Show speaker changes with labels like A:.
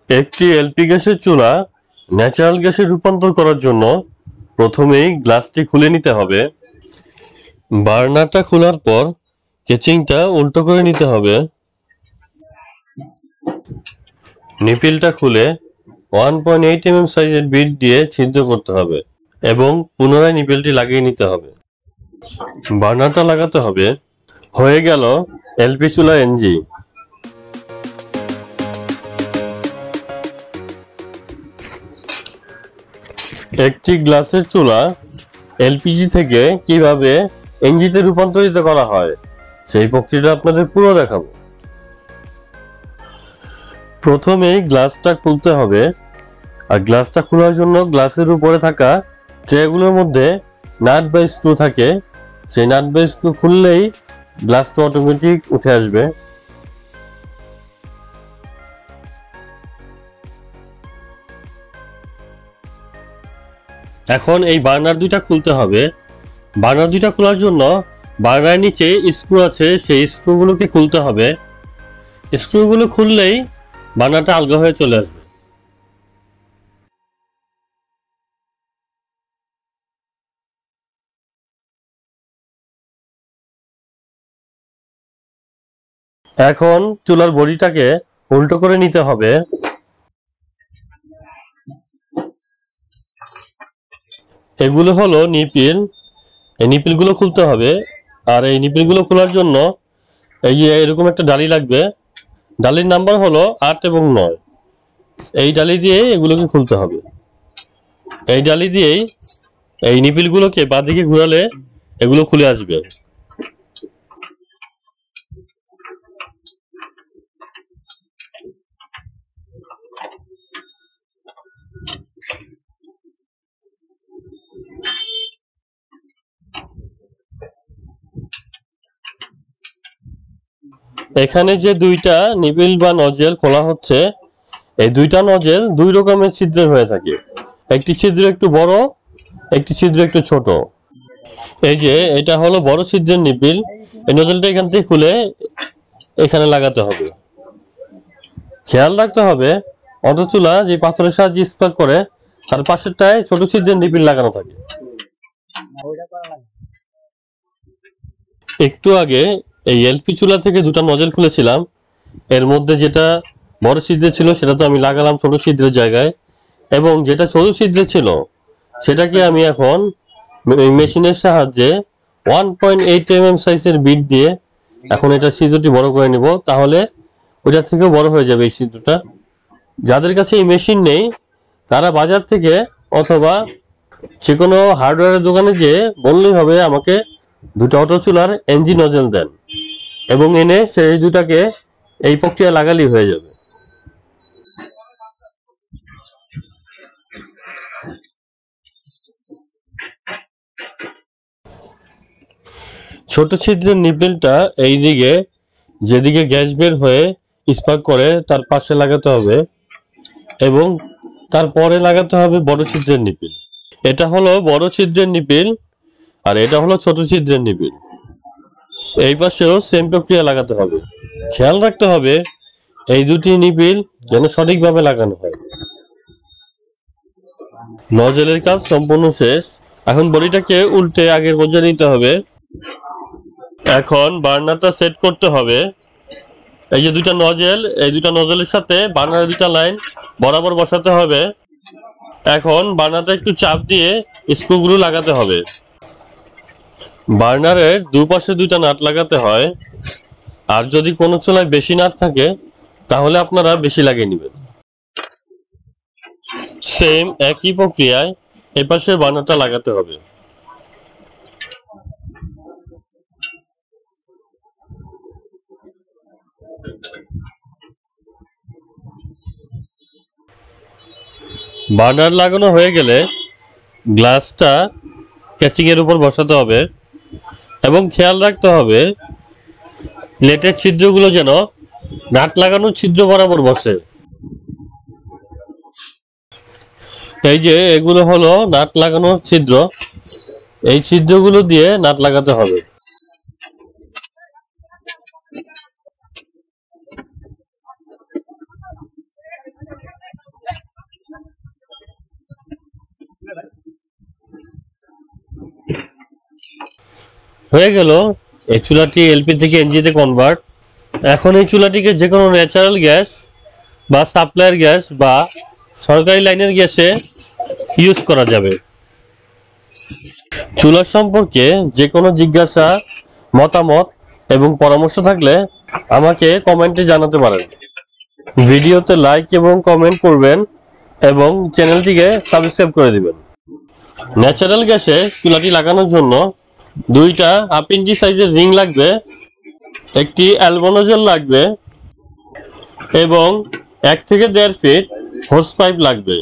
A: একটি এলপি গ্যাসের চুলা ন্যাচারাল গ্যাসে রূপান্তর করার জন্য প্রথমেই গ্লাসটি খুলে নিতে হবে। বার্নারটা খোলার পর কেচিংটা উল্টো করে নিতে হবে। নিপিলটা খুলে 1.8 mm সাইজের বিট দিয়ে ছিদ্র করতে হবে এবং পুনরায় নিপিলটি লাগিয়ে নিতে হবে। বার্নারটা লাগাতে হবে। হয়ে গেল এলপি চুলা এনজি। একটি গ্লাসের চুলা এলপিজি থেকে কিভাবে এনজিতে রূপান্তরিত করা হয় সেই প্রক্রিয়াটা আপনাদের পুরো দেখাবো। প্রথমেই গ্লাসটা খুলতে হবে, আর গ্লাসটা খোলার জন্য গ্লাসের উপরে থাকা ট্রেগুলোর মধ্যে নাট বা স্ক্রু থাকে। সেই নাট বা স্ক্রু খুললেই গ্লাসটা অটোমেটিক উঠে আসবে। এখন এই বার্নার দুইটা খুলতে হবে। বার্নার দুইটা খোলার জন্য বার্নারের নিচে স্ক্রু আছে, সেই স্ক্রুগুলোকে খুলতে হবে। স্ক্রুগুলো খুললেই বার্নারটা আলগা হয়ে চলে আসবে। এখন চুলার বডিটাকে উল্টো করে নিতে হবে। এগুলো হলো নিপিল। এই নিপিলগুলো খুলতে হবে, আর এই নিপিলগুলো খোলার জন্য এই যে এরকম একটা ডালি লাগবে। ডালির নাম্বার হলো 8 এবং 9। এই ডালি দিয়ে এগুলোকে খুলতে হবে। এই ডালি দিয়েই এই নিপিলগুলোকে বাঁদিকে ঘোরালে এগুলো খুলে আসবে। এখানে যে দুইটা নিপিল বা নজেল খোলা হচ্ছে, এই দুইটা নজেল দুই রকমের ছিদ্রের হয়ে থাকে। একটি ছিদ্র একটু বড়, একটি ছিদ্র একটু ছোট। এই যে এটা হলো বড় ছিদ্রের নিপিল। এই নজেলটা এখান থেকে খুলে এখানে লাগাতে হবে। খেয়াল রাখতে হবে অটো চুলা যে পাথরের সাহায্যে স্পার্ক করে তার পাশেরটায় ছোট ছিদ্রের নিপিল লাগানো থাকে। একটু আগে এই এলপি চুলা থেকে দুটো নজেল খুলেছিলাম। এর মধ্যে যেটা বড় ছিদ্র ছিল সেটা তো আমি লাগালাম ছোট ছিদ্রের জায়গায়, এবং যেটা ছোট ছিদ্র ছিল সেটাকে আমি এখন মেশিনের সাহায্যে 1.8 mm সাইজের বিট দিয়ে এখন এটা ছিদ্রটি বড় করে নিব। তাহলে ওইটার থেকেও বড় হয়ে যাবে এই ছিদ্রটা। যাদের কাছে এই মেশিন নেই তারা বাজার থেকে অথবা যে কোনো হার্ডওয়্যারের দোকানে যেয়ে বললেই হবে আমাকে দুটো অটো চুলার এনজি নজেল দেন, এবং এনে সেই দুটাকে এই প্রক্রিয়া লাগালেই হয়ে যাবে। ছোট ছিদ্রের নিপেলটা এই দিকে, যেদিকে গ্যাস বের হয়ে স্পার্ক করে তার পাশে লাগাতে হবে, এবং তারপরে লাগাতে হবে বড় ছিদ্রের নিপিল। এটা হলো বড় ছিদ্রের নিপিল, আর এটা হলো ছোট ছিদ্রের নিপিল। এই পাশেও সেম প্রক্রিয়া লাগাতে হবে। খেয়াল রাখতে হবে এই দুটি নিপিল যেন সঠিকভাবে লাগানো হয়। নজেলের কাজ সম্পূর্ণ শেষ। এখন বডিটাকে উল্টে আগের পর্যায়ে নিতে হবে। এখন বার্নারটা সেট করতে হবে। এই যে দুইটা নজেল, এই দুইটা নজেলের সাথে বার্নারের দুইটা লাইন বরাবর বসাতে হবে। এখন বার্নারটা একটু চাপ দিয়ে স্ক্রুগুলো লাগাতে হবে। বার্নারের দুপাশে দুইটা নাট লাগাতে হয়, আর যদি কোনো চুলায় বেশি নাট থাকে তাহলে আপনারা বেশি লাগিয়ে নেবেন। সেম একই প্রক্রিয়ায় এপাশে বার্নারটা লাগাতে হবে। বার্নার লাগানো হয়ে গেলে গ্লাসটা ক্যাচিং এর উপর বসাতে হবে, এবং খেয়াল রাখতে হবে প্লেটের ছিদ্রগুলো যেন নাট লাগানোর ছিদ্র বরাবর বসে। এই যে এগুলো হলো নাট লাগানোর ছিদ্র, এই ছিদ্রগুলো দিয়ে নাট লাগাতে হবে। হয়ে গেল এই চুলাটি এলপি থেকে এনজিতে কনভার্ট। এখন এই চুলাটিকে যে কোনো ন্যাচারাল গ্যাস বা সাপ্লায়ার গ্যাস বা সরকারি লাইনের গ্যাসে ইউজ করা যাবে। চুলার সম্পর্কে যে কোনো জিজ্ঞাসা, মতামত এবং পরামর্শ থাকলে আমাকে কমেন্টে জানাতে পারেন। ভিডিওতে লাইক এবং কমেন্ট করবেন এবং চ্যানেলটিকে সাবস্ক্রাইব করে দিবেন। ন্যাচারাল গ্যাসে চুলাটি লাগানোর জন্য দুইটা 1/2 ইঞ্চি সাইজের রিং লাগবে, একটি অ্যালবোনোজেল লাগবে এবং 1 থেকে 1.5 ফিট হোস পাইপ লাগবে।